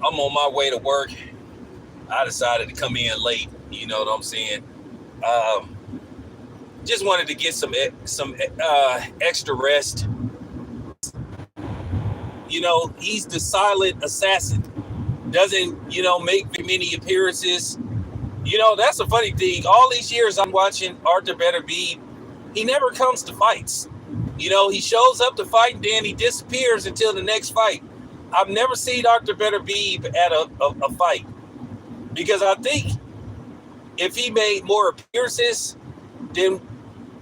I'm on my way to work. I decided to come in late. You know what I'm saying? Um, just wanted to get some extra rest. You know, he's the silent assassin. Doesn't make many appearances. You know, that's a funny thing. All these years I'm watching Arthur Beterbiev, he never comes to fights. You know, he shows up to fight and then he disappears until the next fight. I've never seen Arthur Beterbiev at a fight because I think if he made more appearances than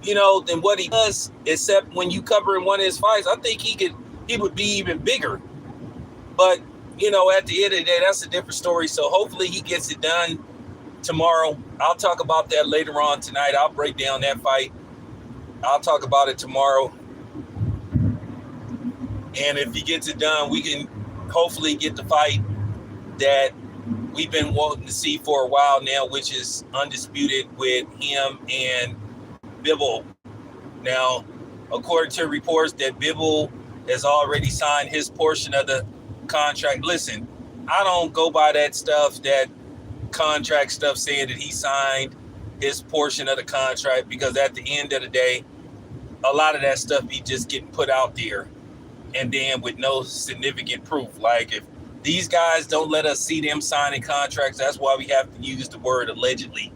than what he does, except when you cover in one of his fights, I think he would be even bigger. But at the end of the day, that's a different story. So hopefully he gets it done tomorrow. I'll talk about that later on tonight. I'll break down that fight. I'll talk about it tomorrow. And if he gets it done, we can hopefully get the fight that we've been wanting to see for a while now, which is undisputed with him and Bivol. Now, according to reports that Bivol has already signed his portion of the contract. Listen, I don't go by that contract stuff saying that he signed his portion of the contract, because at the end of the day, a lot of that stuff be just getting put out there and then with no significant proof. Like, if these guys don't let us see them signing contracts, that's why we have to use the word allegedly,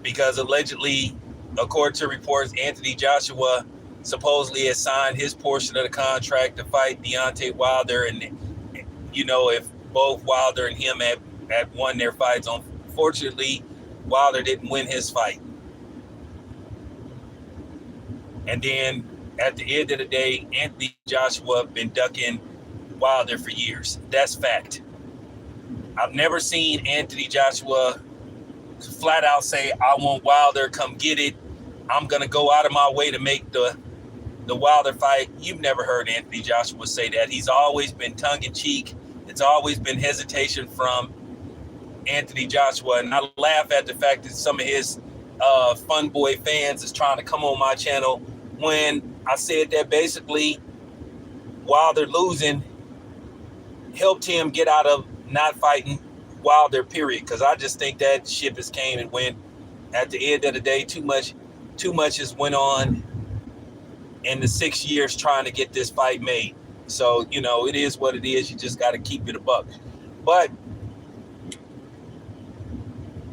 because allegedly, according to reports, Anthony Joshua supposedly has signed his portion of the contract to fight Deontay Wilder. And, if both Wilder and him had won their fights, unfortunately, Wilder didn't win his fight. And then at the end of the day, Anthony Joshua been ducking Wilder for years. That's fact. I've never seen Anthony Joshua flat out say, I want Wilder, come get it. I'm going to go out of my way to make the Wilder fight. You've never heard Anthony Joshua say that. He's always been tongue-in-cheek. It's always been hesitation from Anthony Joshua. And I laugh at the fact that some of his fun boy fans is trying to come on my channel when I said that basically Wilder losing helped him get out of not fighting Wilder, period. Because I just think that ship has came and went. At the end of the day, too much has went on in the 6 years trying to get this fight made. So, it is what it is. You just got to keep it a buck. But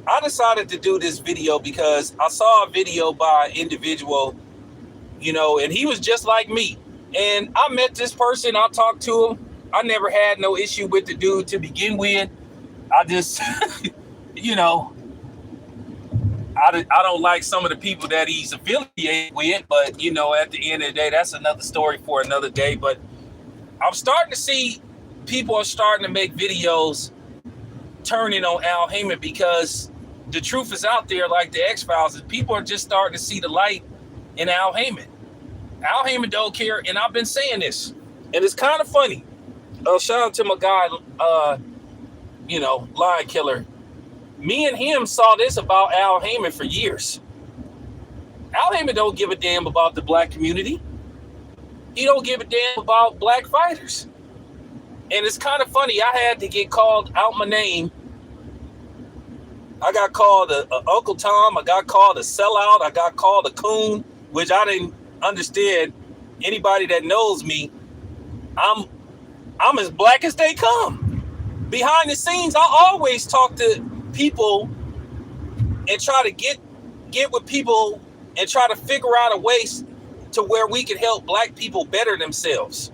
I decided to do this video because I saw a video by an individual, and he was just like me. And I met this person. I talked to him. I never had no issue with the dude to begin with. I just, I don't like some of the people that he's affiliated with, but, at the end of the day, that's another story for another day. But I'm starting to see people are starting to make videos turning on Al Haymon because the truth is out there, like the X-Files, and people are just starting to see the light in Al Haymon. Al Haymon don't care, and I've been saying this, and it's kind of funny. Shout out to my guy, Lion Killer. Me and him saw this about Al Haymon for years. Al Haymon don't give a damn about the black community. He don't give a damn about black fighters. And it's kind of funny. I had to get called out my name. I got called a Uncle Tom. I got called a sellout. I got called a coon, which I didn't understand. Anybody that knows me, I'm as black as they come. Behind the scenes, I always talk to people and try to get with people and try to figure out a way to where we can help black people better themselves.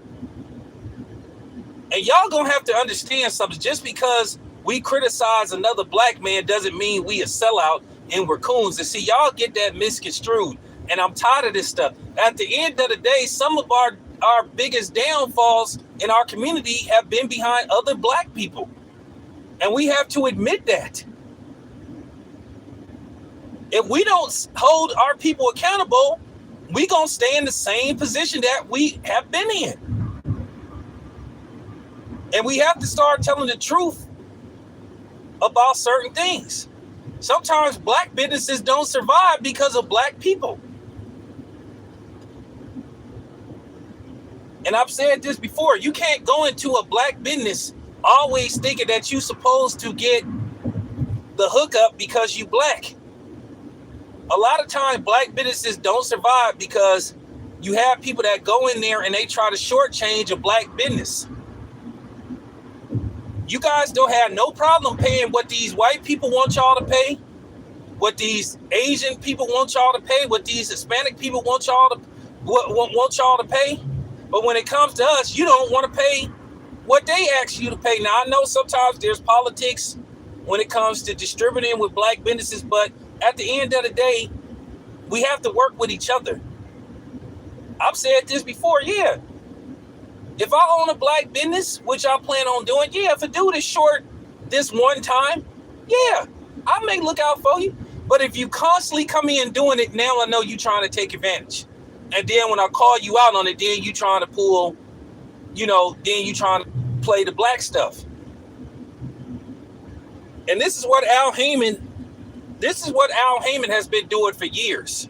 And y'all gonna have to understand something. Just because we criticize another black man doesn't mean we a sellout and we're coons. And see, y'all get that misconstrued. And I'm tired of this stuff. At the end of the day, some of our biggest downfalls in our community have been behind other black people. And we have to admit that. If we don't hold our people accountable, we gonna stay in the same position that we have been in. And we have to start telling the truth about certain things. Sometimes black businesses don't survive because of black people. And I've said this before, you can't go into a black business always thinking that you're supposed to get the hookup because you black. A lot of times black businesses don't survive because you have people that go in there and they try to shortchange a black business. You guys don't have no problem paying what these white people want y'all to pay, what these Asian people want y'all to pay, what these Hispanic people want y'all to pay. But when it comes to us, you don't want to pay what they ask you to pay. Now, I know sometimes there's politics when it comes to distributing with black businesses, but at the end of the day, we have to work with each other. I've said this before, yeah. If I own a black business, which I plan on doing, yeah, if a dude is short this one time, yeah, I may look out for you. But if you constantly come in doing it, now I know you trying to take advantage. And then when I call you out on it, then you trying to pull, then you trying to play the black stuff. And this is what Al Haymon has been doing for years.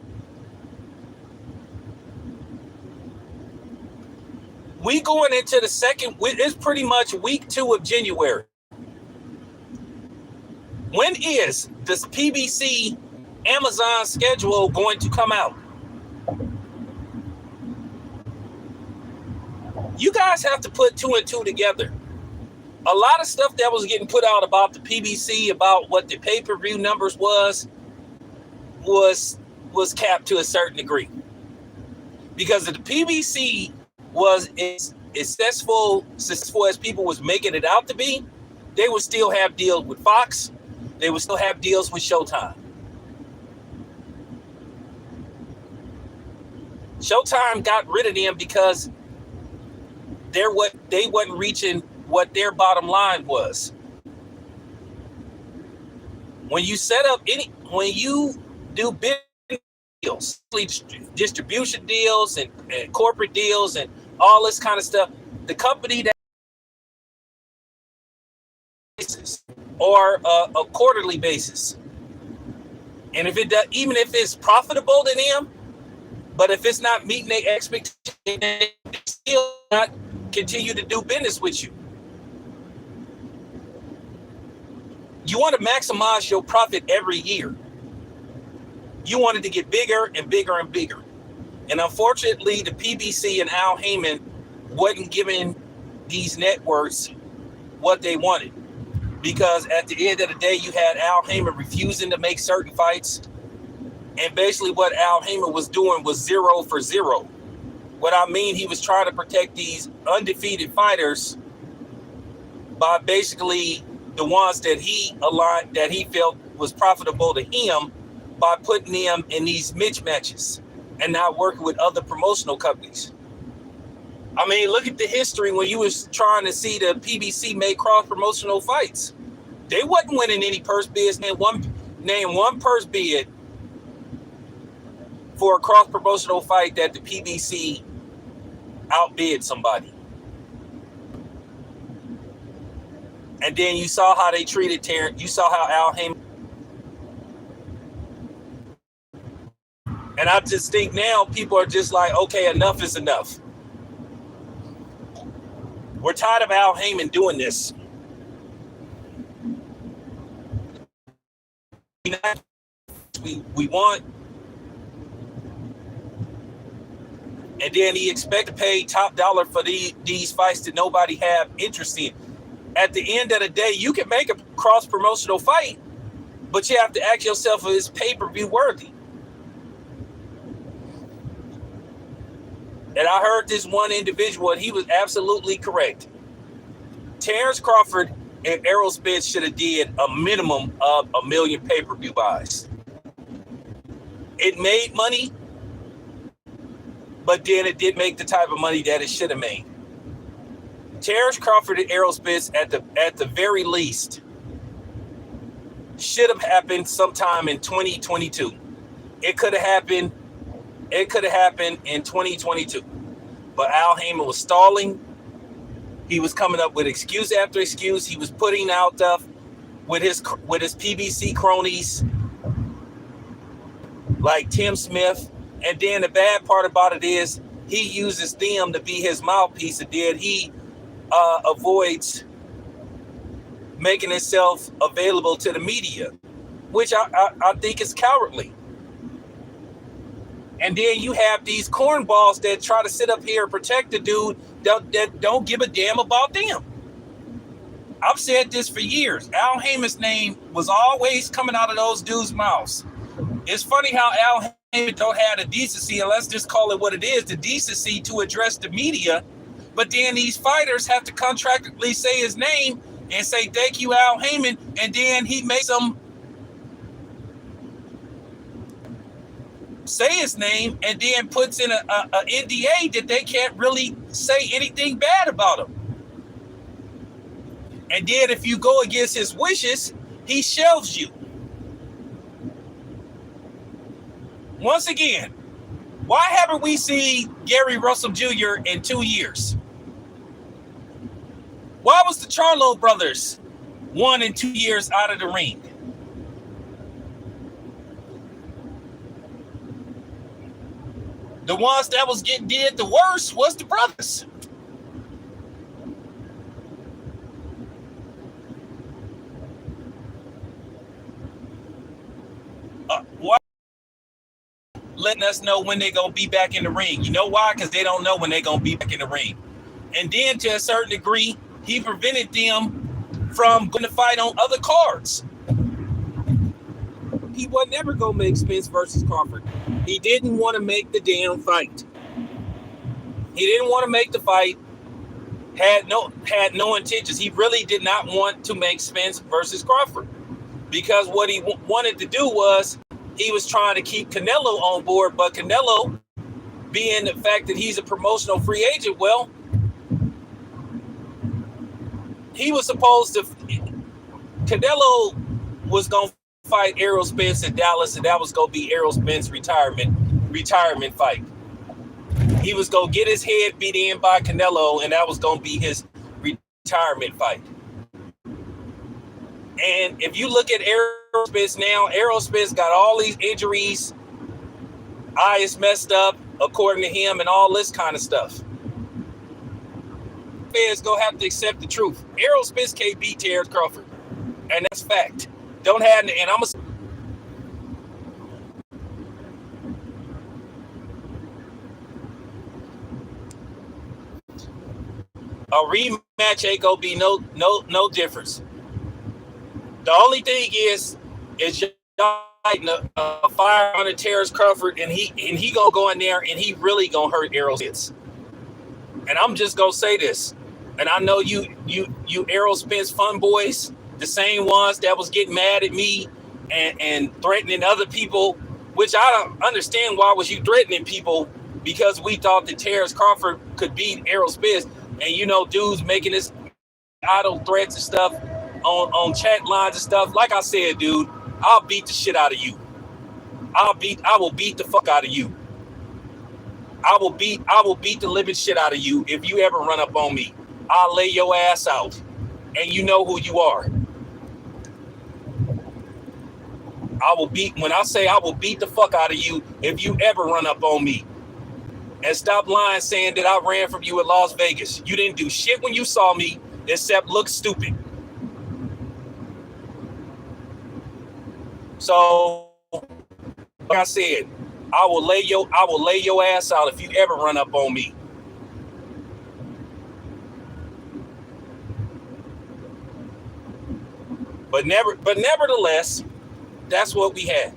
We going into the second, it's pretty much week 2 of January. When is this PBC Amazon schedule going to come out? You guys have to put 2 and 2 together. A lot of stuff that was getting put out about the PBC, about what the pay-per-view numbers was capped to a certain degree. Because if the PBC was as successful as people was making it out to be, they would still have deals with Fox. They would still have deals with Showtime. Showtime got rid of them because they wasn't reaching what their bottom line was. When you do business deals, distribution deals and corporate deals and all this kind of stuff, the company that or a quarterly basis, and if it does, even if it's profitable to them, but if it's not meeting their expectations, they still not continue to do business with you. You want to maximize your profit every year. You want it to get bigger and bigger and bigger. And unfortunately, the PBC and Al Haymon wasn't giving these networks what they wanted. Because at the end of the day, you had Al Haymon refusing to make certain fights. And basically what Al Haymon was doing was 0 for 0. What I mean, he was trying to protect these undefeated fighters by basically the ones that he felt was profitable to him, by putting them in these mismatches and not working with other promotional companies. I mean, look at the history when you was trying to see the PBC make cross-promotional fights. They wasn't winning any purse bids. Name one purse bid for a cross-promotional fight that the PBC outbid somebody. And then you saw how they treated Terrence. You saw how Al Haymon. And I just think now people are just like, okay, enough is enough. We're tired of Al Haymon doing this. We want, and then he expect to pay top dollar for these fights that nobody have interest in. At the end of the day, you can make a cross-promotional fight, but you have to ask yourself, is pay-per-view worthy? And I heard this one individual, and he was absolutely correct. Terrence Crawford and Errol Spence should have did a minimum of 1 million pay-per-view buys. It made money, but then it didn't make the type of money that it should have made. Terrence Crawford and Errol Spence, at the very least, should have happened sometime in 2022. It could have happened in 2022. But Al Haymon was stalling. He was coming up with excuse after excuse. He was putting out stuff with his PBC cronies like Tim Smith. And then the bad part about it is he uses them to be his mouthpiece, and then he avoids making himself available to the media, which I think is cowardly. And then you have these cornballs that try to sit up here and protect the dude that don't give a damn about them. I've said this for years. Al Haymon's name was always coming out of those dudes' mouths. It's funny how Al Haymon don't have the decency, and let's just call it what it is, the decency to address the media. But then these fighters have to contractually say his name and say, thank you, Al Haymon, and then he makes them say his name and then puts in a NDA that they can't really say anything bad about him. And then if you go against his wishes, he shelves you. Once again, why haven't we seen Gary Russell Jr. in 2 years? Why was the Charlo brothers 1 and 2 years out of the ring? The ones that was getting did the worst was the brothers. Why? Letting us know when they're going to be back in the ring. You know why? Because they don't know when they're going to be back in the ring. And then to a certain degree, he prevented them from going to fight on other cards. He was never going to make Spence versus Crawford. He didn't want to make the damn fight. He didn't want to make the fight. Had no intentions. He really did not want to make Spence versus Crawford, because what he wanted to do was he was trying to keep Canelo on board. But Canelo, being the fact that he's a promotional free agent, well, he was supposed to. Canelo was going to fight Errol Spence in Dallas, and that was going to be Errol Spence's retirement fight. He was going to get his head beat in by Canelo, and that was going to be his retirement fight. And if you look at Errol Spence now, Errol Spence got all these injuries, eye is messed up, according to him, and all this kind of stuff. Fans gonna have to accept the truth. Errol Spence can't beat Terrence Crawford, and that's fact. Don't have, and I'm a rematch ain't gonna be no difference. The only thing is y'all fighting a fire under Terrence Crawford, and he gonna go in there and he really gonna hurt Errol Spence. And I'm just gonna say this, and I know you Errol Spence fun boys, the same ones that was getting mad at me and threatening other people, which I don't understand. Why was you threatening people? Because we thought that Terrence Crawford could beat Errol Spence, and dudes making this idle threats and stuff on chat lines and stuff. Like I said, dude, I'll beat the shit out of you. I will beat the fuck out of you. I will beat the living shit out of you if you ever run up on me. I'll lay your ass out, and you know who you are. When I say I will beat the fuck out of you if you ever run up on me. And stop lying saying that I ran from you in Las Vegas. You didn't do shit when you saw me except look stupid. So, like I said, I will lay your ass out if you ever run up on me. But nevertheless, that's what we had.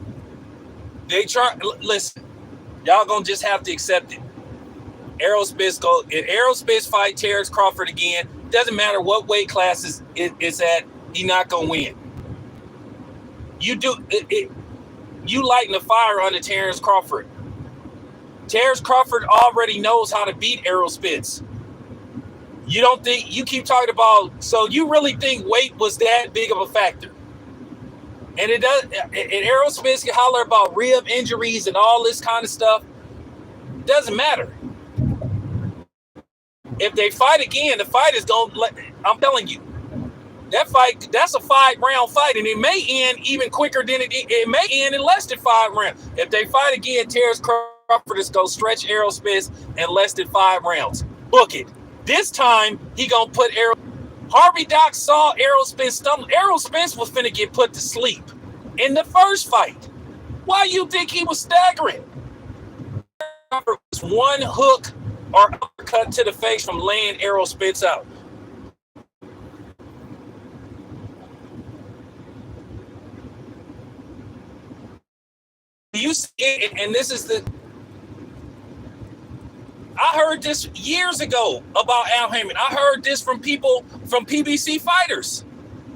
Listen, y'all gonna just have to accept it. Errol Spence fight Terrence Crawford again. Doesn't matter what weight classes it's at, he's not gonna win. You lighting the fire under Terrence Crawford. Terrence Crawford already knows how to beat Errol Spence. You don't think, you keep talking about, so you really think weight was that big of a factor? And it does. And Errol Spence can holler about rib injuries and all this kind of stuff. Doesn't matter. If they fight again, the fight is going to, I'm telling you, that's a 5-round fight, and it may end even quicker than it may end in less than 5 rounds. If they fight again, Terrence Crawford Crawford is going to stretch Errol Spence in less than 5 rounds. Book it. This time, he going to put Errol. Harvey Dock saw Errol Spence stumble. Errol Spence was finna get put to sleep in the first fight. Why you think he was staggering? Crawford was one hook or uppercut to the face from laying Errol Spence out. You see it, and this is the. I heard this years ago about Al Haymon. I heard this from people from PBC fighters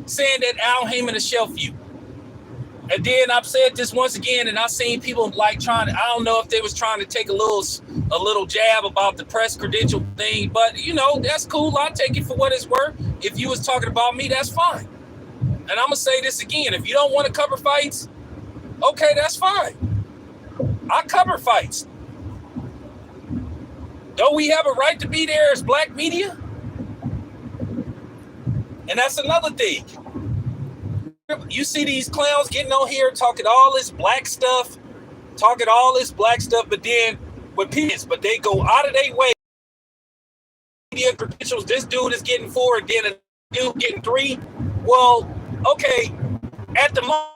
saying that Al Haymon is shelf you. And then I've said this once again, and I've seen people like trying to, I don't know if they was trying to take a little jab about the press credential thing, but you know, that's cool. I'll take it for what it's worth. If you was talking about me, that's fine. And I'm gonna say this again. If you don't want to cover fights, okay, that's fine. I cover fights. Don't we have a right to be there as black media? And that's another thing. You see these clowns getting on here talking all this black stuff, but then with peace, but they go out of their way. Media credentials, this dude is getting 4, and then a dude getting 3. Well, okay, at the moment,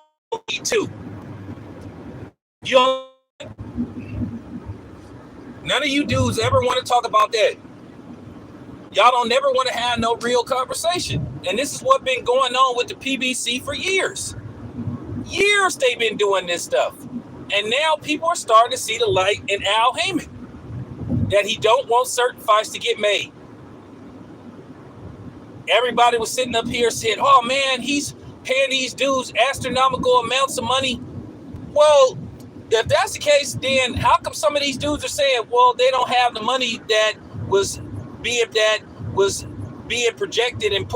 2. You don't. None of you dudes ever want to talk about that. Y'all don't never want to have no real conversation. And this is what's been going on with the PBC for years. Years they've been doing this stuff. And now people are starting to see the light in Al Haymon. That he don't want certain fights to get made. Everybody was sitting up here saying, oh man, he's paying these dudes astronomical amounts of money. Well, if that's the case, then how come some of these dudes are saying, well, they don't have the money that was being projected and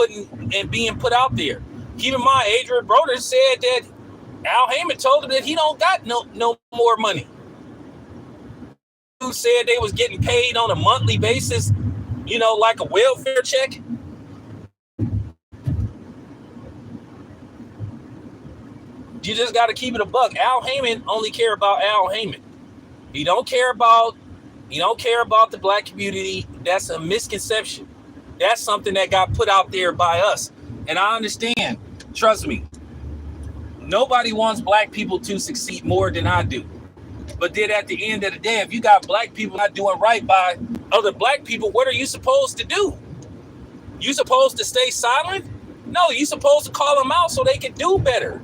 being put out there? Keep in mind, Adrian Broder said that Al Haymon told him that he don't got no more money. Who said they was getting paid on a monthly basis, you know, like a welfare check? You just got to keep it a buck. Al Haymon only care about Al Haymon. He don't care about the black community. That's a misconception. That's something that got put out there by us. And I understand. Trust me. Nobody wants black people to succeed more than I do. But then at the end of the day, if you got black people not doing right by other black people, what are you supposed to do? You supposed to stay silent? No, you supposed to call them out so they can do better.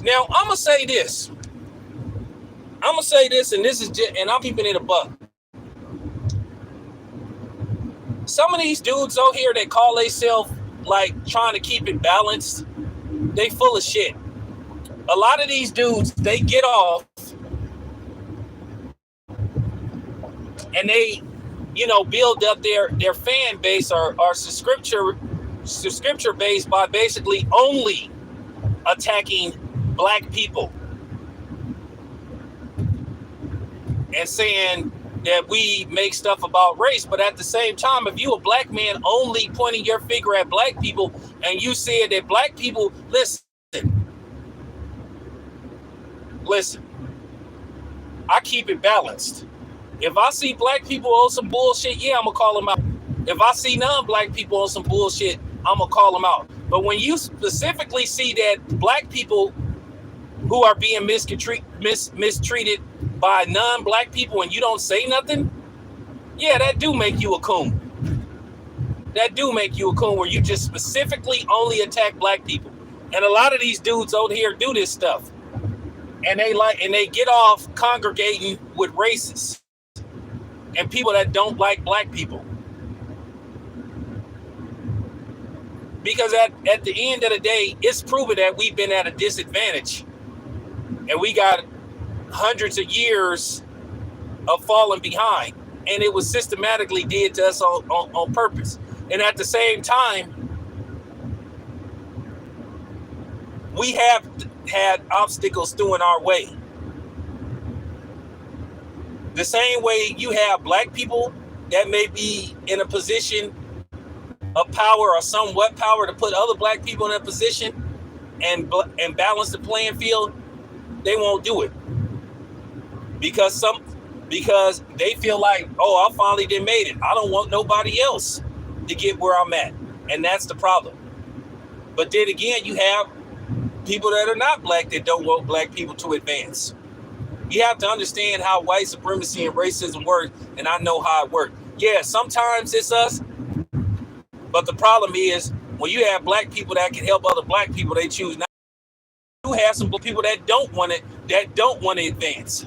Now, I'm going to say this. And this is just, and I'm keeping it a buck. Some of these dudes out here that call themselves like trying to keep it balanced, they full of shit. A lot of these dudes, they get off and they, you know, build up their fan base or subscription base by basically only attacking black people and saying that we make stuff about race. But at the same time, if you a black man only pointing your finger at black people and you said that black people, listen, I keep it balanced. If I see black people on some bullshit, yeah, I'm gonna call them out. If I see non-black people on some bullshit, I'm gonna call them out. But when you specifically see that black people who are being mistreated by non-black people and you don't say nothing, yeah, that do make you a coon. That do make you a coon where you just specifically only attack black people. And a lot of these dudes out here do this stuff. And they get off congregating with racists and people that don't like black people. Because at the end of the day, it's proven that we've been at a disadvantage. And we got hundreds of years of falling behind. And it was systematically did to us on purpose. And at the same time, we have had obstacles thrown our way. The same way you have black people that may be in a position of power or somewhat power to put other black people in a position and balance the playing field, they won't do it. because they feel like, oh, I finally done made it. I don't want nobody else to get where I'm at. And that's the problem. But then again, you have people that are not black that don't want black people to advance. You have to understand how white supremacy and racism works, and I know how it works. Yeah, sometimes it's us, but the problem is when you have black people that can help other black people, they choose not. You have some people that don't want to advance.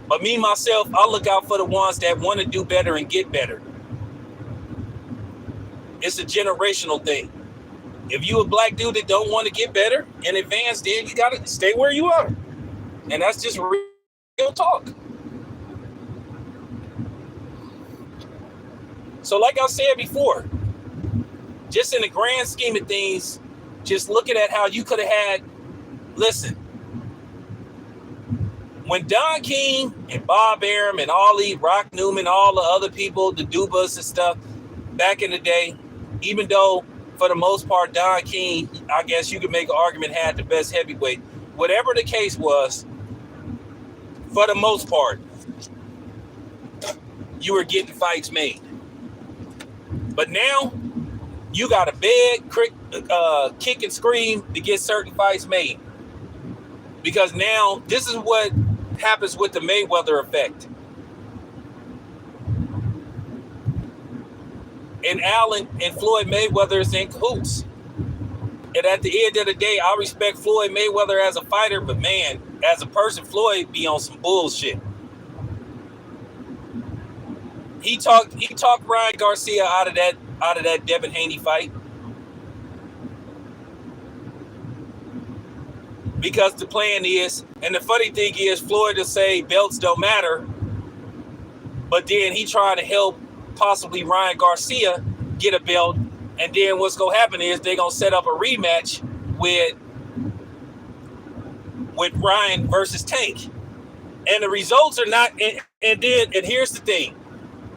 But me, myself, I look out for the ones that want to do better and get better. It's a generational thing. If you a black dude that don't want to get better and advance, then you got to stay where you are. And that's just real talk. So like I said before, just in the grand scheme of things, just looking at how you could have had, listen, when Don King and Bob Arum and all these Rock Newman, all the other people, the Dubas and stuff back in the day, even though for the most part, Don King, I guess you could make an argument, had the best heavyweight. Whatever the case was, for the most part, you were getting fights made. But now, you got to beg, kick and scream to get certain fights made. Because now, this is what happens with the Mayweather effect. And Al and Floyd Mayweather is in cahoots. And at the end of the day, I respect Floyd Mayweather as a fighter, but man, as a person, Floyd be on some bullshit. He talked Ryan Garcia out of that Devin Haney fight. Because the plan is, and the funny thing is, Floyd will say belts don't matter, but then he trying to help possibly Ryan Garcia get a belt, and then what's going to happen is they're going to set up a rematch with Ryan versus Tank. And the results are not, and here's the thing,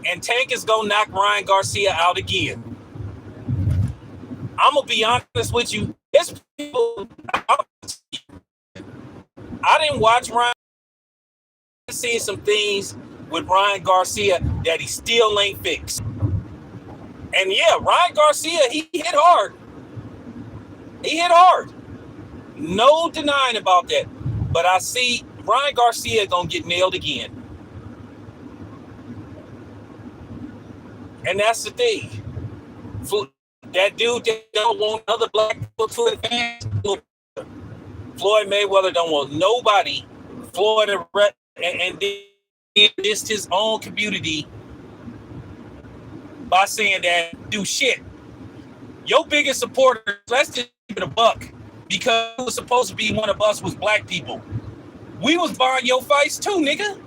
and Tank is going to knock Ryan Garcia out again. I'm going to be honest with you, there's people, I didn't watch Ryan. I seen some things with Ryan Garcia that he still ain't fixed. And yeah, Ryan Garcia, he hit hard. He hit hard. No denying about that. But I see Ryan Garcia gonna get nailed again. And that's the thing. That dude that don't want other black people to advance. Floyd Mayweather don't want nobody. Floyd and dissed his own community by saying that do shit. Your biggest supporter, let's just keep it a buck, because it was supposed to be one of us was black people. We was buying your fights too, nigga.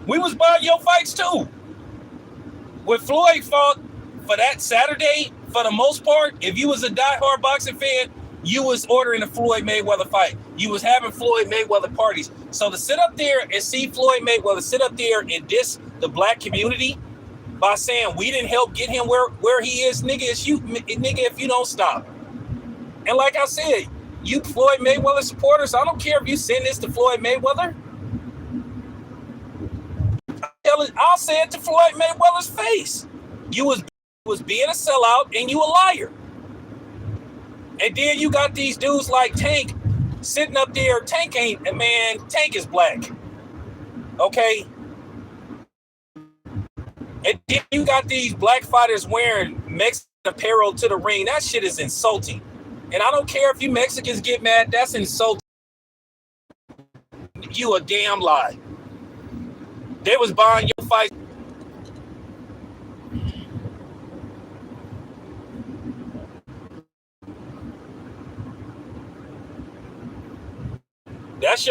We was buying your fights too. When Floyd fought for that Saturday, for the most part, if you was a diehard boxing fan, you was ordering a Floyd Mayweather fight. You was having Floyd Mayweather parties. So to sit up there and see Floyd Mayweather sit up there and diss the black community by saying we didn't help get him where he is, nigga, it's you, nigga, if you don't stop. And like I said, you Floyd Mayweather supporters, I don't care if you send this to Floyd Mayweather. I'll say it to Floyd Mayweather's face. You was being a sellout and you a liar. And then you got these dudes like Tank sitting up there. Tank is black. Okay? And then you got these black fighters wearing Mexican apparel to the ring. That shit is insulting. And I don't care if you Mexicans get mad, that's insulting. You a damn lie. They was buying your fight. That's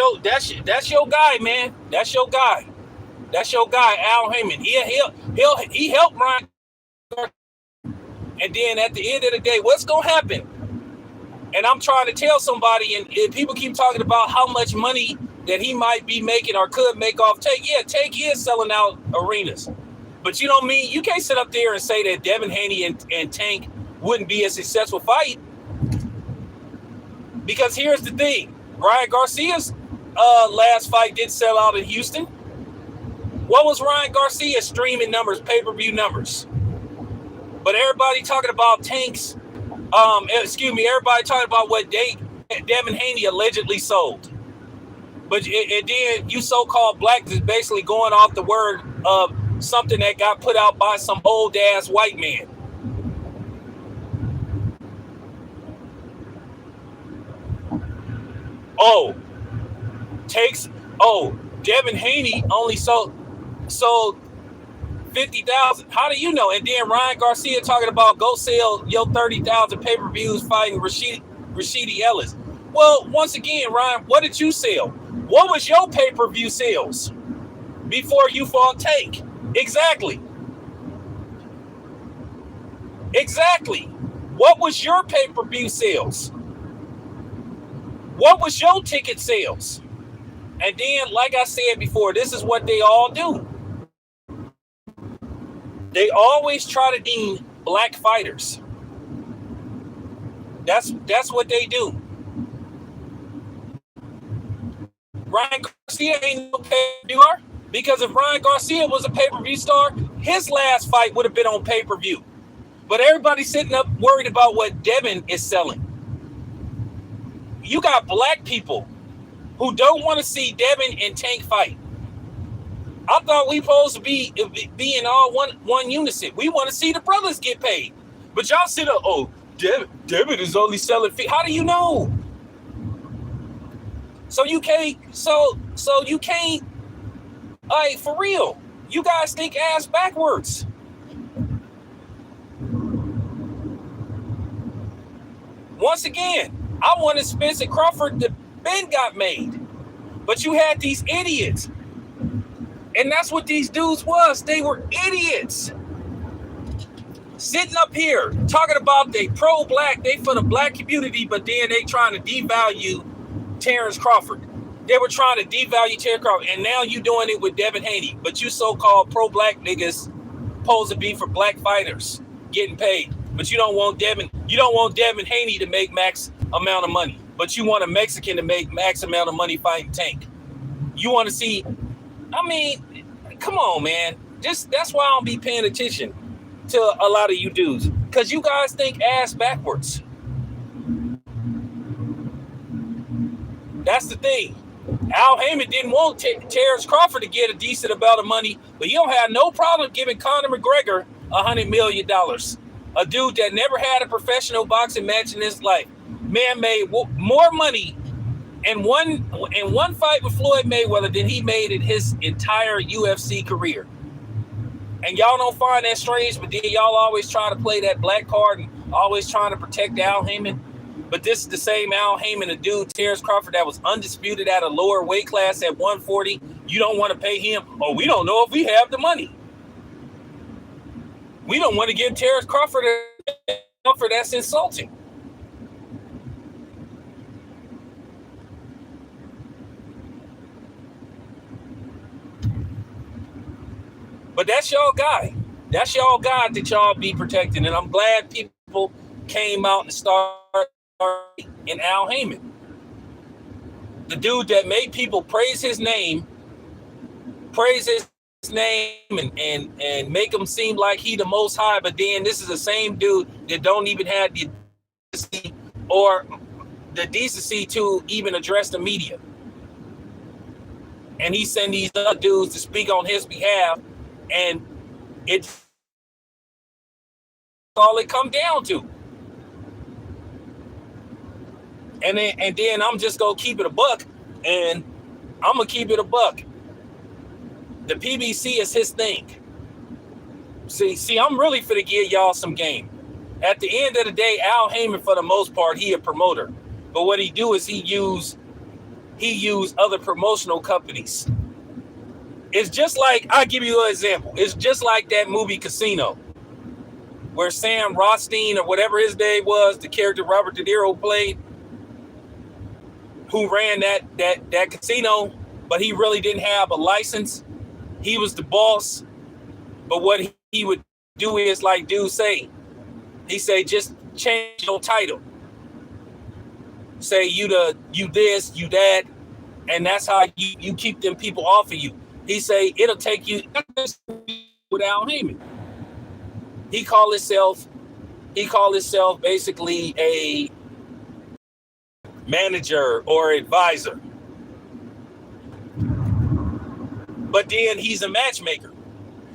your guy, man. That's your guy. That's your guy, Al Haymon. He helped Ryan. And then at the end of the day, what's gonna happen? And I'm trying to tell somebody, and people keep talking about how much money that he might be making or could make off Tank. Yeah, Tank is selling out arenas. But you know what I mean? You can't sit up there and say that Devin Haney and Tank wouldn't be a successful fight. Because here's the thing. Ryan Garcia's last fight did sell out in Houston? What was Ryan Garcia's streaming numbers, pay-per-view numbers? But everybody talking about Tank's, everybody talking about what Devin Haney allegedly sold. But then you so-called black is basically going off the word of something that got put out by some old-ass white man. Devin Haney only sold 50,000. How do you know? And then Ryan Garcia talking about go sell your 30,000 pay-per-views fighting Rashidi Ellis. Well, once again, Ryan, what did you sell? What was your pay-per-view sales before you fought Tank? Exactly. What was your pay-per-view sales? What was your ticket sales? And then, like I said before, this is what they all do. They always try to deem black fighters. That's what they do. Ryan Garcia ain't no pay-per-view star, because if Ryan Garcia was a pay-per-view star, his last fight would have been on pay-per-view. But everybody's sitting up worried about what Devin is selling. You got black people who don't want to see Devin and Tank fight. I thought we supposed to be in all one unison. We want to see the brothers get paid. But y'all sit up, Devin is only selling feet. How do you know? So you can't, like, for real, you guys think ass backwards. Once again, I wanted Spence and Crawford to Ben got made, but you had these idiots, and that's what these dudes was. They were idiots sitting up here talking about they pro-black, they for the black community, but then they trying to devalue Terrence Crawford. They were trying to devalue Terrence Crawford, and now you doing it with Devin Haney. But you so-called pro-black niggas supposed to be for black fighters getting paid, but you don't want Devin Haney to make max amount of money. But you want a Mexican to make max amount of money fighting Tank. You want to see, come on, man. That's why I don't be paying attention to a lot of you dudes. Because you guys think ass backwards. That's the thing. Al Haymon didn't want Terrence Crawford to get a decent amount of money, but he don't have no problem giving Conor McGregor $100 million. A dude that never had a professional boxing match in his life. Man made more money in one fight with Floyd Mayweather than he made in his entire UFC career. And y'all don't find that strange, but then y'all always try to play that black card and always trying to protect Al Haymon. But this is the same Al Haymon, a dude, Terrence Crawford, that was undisputed at a lower weight class at 140. You don't want to pay him. Oh, we don't know if we have the money. We don't want to give Terrence Crawford an offer that's insulting. But that's y'all guy. That's y'all guy that y'all be protecting. And I'm glad people came out and started in Al Haymon. The dude that made people praise his name and make him seem like he the most high. But then this is the same dude that don't even have the decency or the decency to even address the media. And he send these other dudes to speak on his behalf. And it's all it come down to. And then I'm just gonna keep it a buck, and I'm gonna keep it a buck. The PBC is his thing. See, I'm really finna give y'all some game. At the end of the day, Al Haymon, for the most part, he a promoter. But what he do is he use other promotional companies. It's just like, I'll give you an example. It's just like that movie Casino, where Sam Rothstein, or whatever his name was, the character Robert De Niro played, who ran that casino, but he really didn't have a license. He was the boss. But what he would do is, like dude say, he say, just change your title. Say you this, you that, And that's how you keep them people off of you. He say it'll take you with Al Haymon. He call himself basically a manager or advisor. But then he's a matchmaker.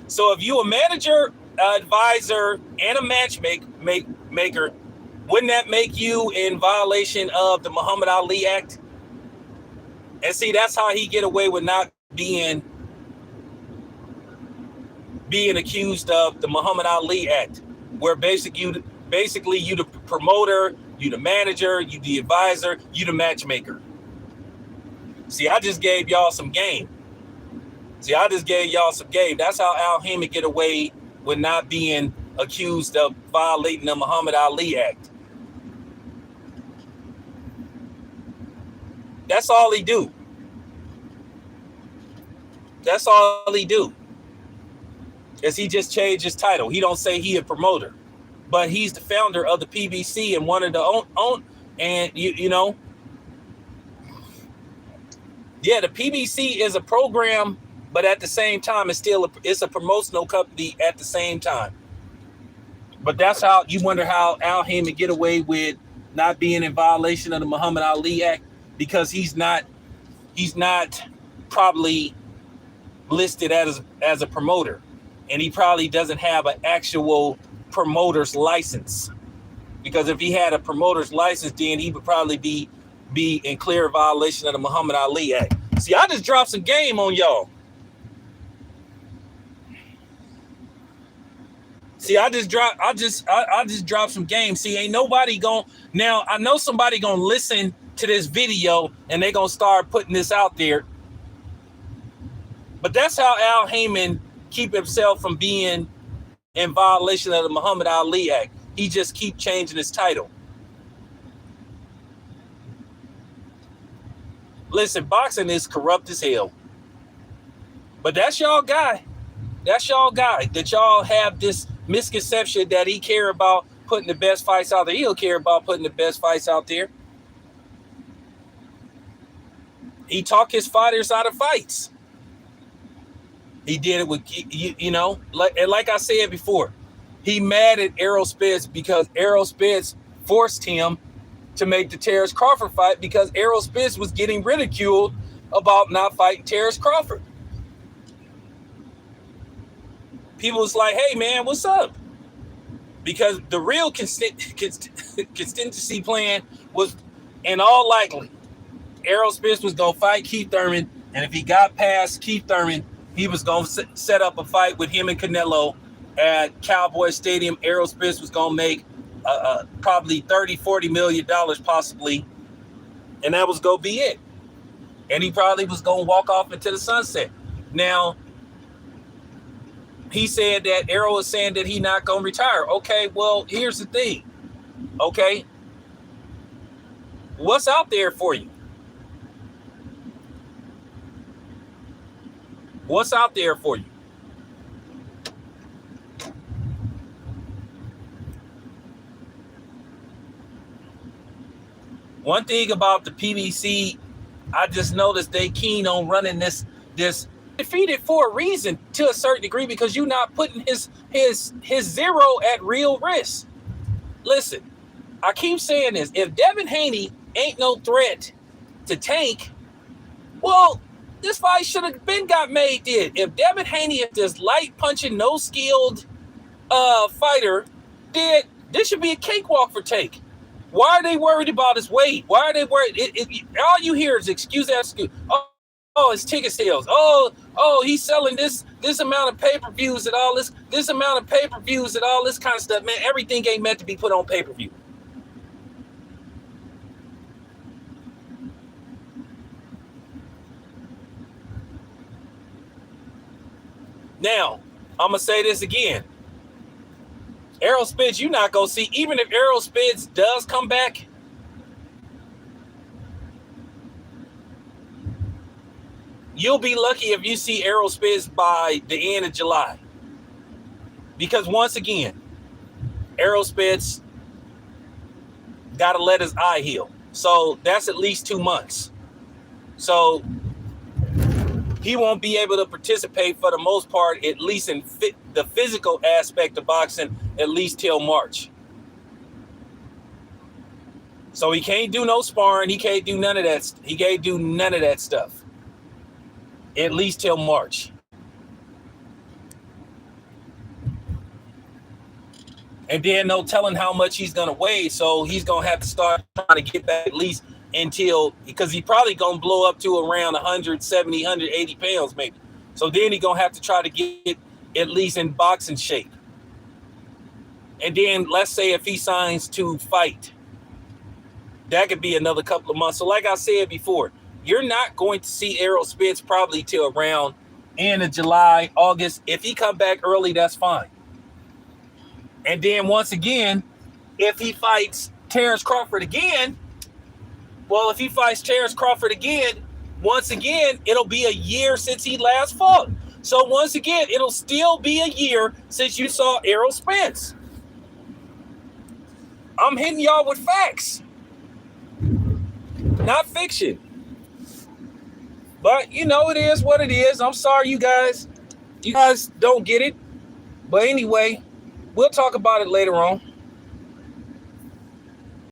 So if you a manager, advisor, and a matchmaker, wouldn't that make you in violation of the Muhammad Ali Act? And see, that's how he get away with not being accused of the Muhammad Ali Act, where basically you the promoter, you the manager, you the advisor, you the matchmaker. See, I just gave y'all some game. That's how Al Haymon get away with not being accused of violating the Muhammad Ali Act. That's all he do. Is he just changed his title. He don't say he a promoter, but he's the founder of the PBC and one of the own and you know. Yeah, the PBC is a program, but at the same time, it's a promotional company at the same time. But that's how you wonder how Al Haymon get away with not being in violation of the Muhammad Ali Act, because he's not probably listed as a promoter, and he probably doesn't have an actual promoter's license. Because if he had a promoter's license, then he would probably be in clear violation of the Muhammad Ali Act. See, I just dropped some game on y'all. See, I just dropped some game. See, ain't nobody now I know somebody gonna listen to this video and they gonna start putting this out there. But that's how Al Haymon keep himself from being in violation of the Muhammad Ali Act. He just keep changing his title. Listen, boxing is corrupt as hell. But that's y'all guy. That y'all have this misconception that he care about putting the best fights out there. He'll care about putting the best fights out there. He talk his fighters out of fights. He did it with, like I said before, he mad at Errol Spence because Errol Spence forced him to make the Terrence Crawford fight, because Errol Spence was getting ridiculed about not fighting Terrence Crawford. People was like, hey, man, what's up? Because the real contingency plan was, in all likely, Errol Spence was going to fight Keith Thurman, and if he got past Keith Thurman, he was going to set up a fight with him and Canelo at Cowboy Stadium. Errol Spence was going to make probably $30-40 million possibly, and that was going to be it. And he probably was going to walk off into the sunset. Now, he said that Errol is saying that he's not going to retire. Okay, well, here's the thing. Okay, what's out there for you? What's out there for you? One thing about the PBC, I just noticed they keen on running this defeated for a reason to a certain degree, because you're not putting his zero at real risk. Listen, I keep saying this. If Devin Haney ain't no threat to Tank, well, this fight should have been got made then. If Devin Haney is this light punching, no skilled fighter, then this should be a cakewalk for Tank. Why are they worried about his weight? Why are they worried? All you hear is excuse after excuse. Oh, it's ticket sales. Oh, he's selling this amount of pay-per-views and all this amount of pay-per-views and all this kind of stuff. Man, everything ain't meant to be put on pay-per-view. Now, I'm going to say this again. Errol Spence, you're not going to see, even if Errol Spence does come back, you'll be lucky if you see Errol Spence by the end of July. Because once again, Errol Spence got to let his eye heal. So that's at least 2 months. So he won't be able to participate for the most part, at least in the physical aspect of boxing, at least till March. So he can't do no sparring. He can't do none of that. He can't do none of that stuff, at least till March. And then no telling how much he's going to weigh. So he's going to have to start trying to get back at least until, because he's probably going to blow up to around 170, 180 pounds maybe. So then he's going to have to try to get at least in boxing shape. And then let's say if he signs to fight, that could be another couple of months. So like I said before, you're not going to see Errol Spence probably till around end of July, August. If he come back early, that's fine. And then once again, if he fights Terrence Crawford again, once again, it'll be a year since he last fought. So once again, it'll still be a year since you saw Errol Spence. I'm hitting y'all with facts, not fiction. But you know, it is what it is. I'm sorry, you guys don't get it. But anyway, we'll talk about it later on.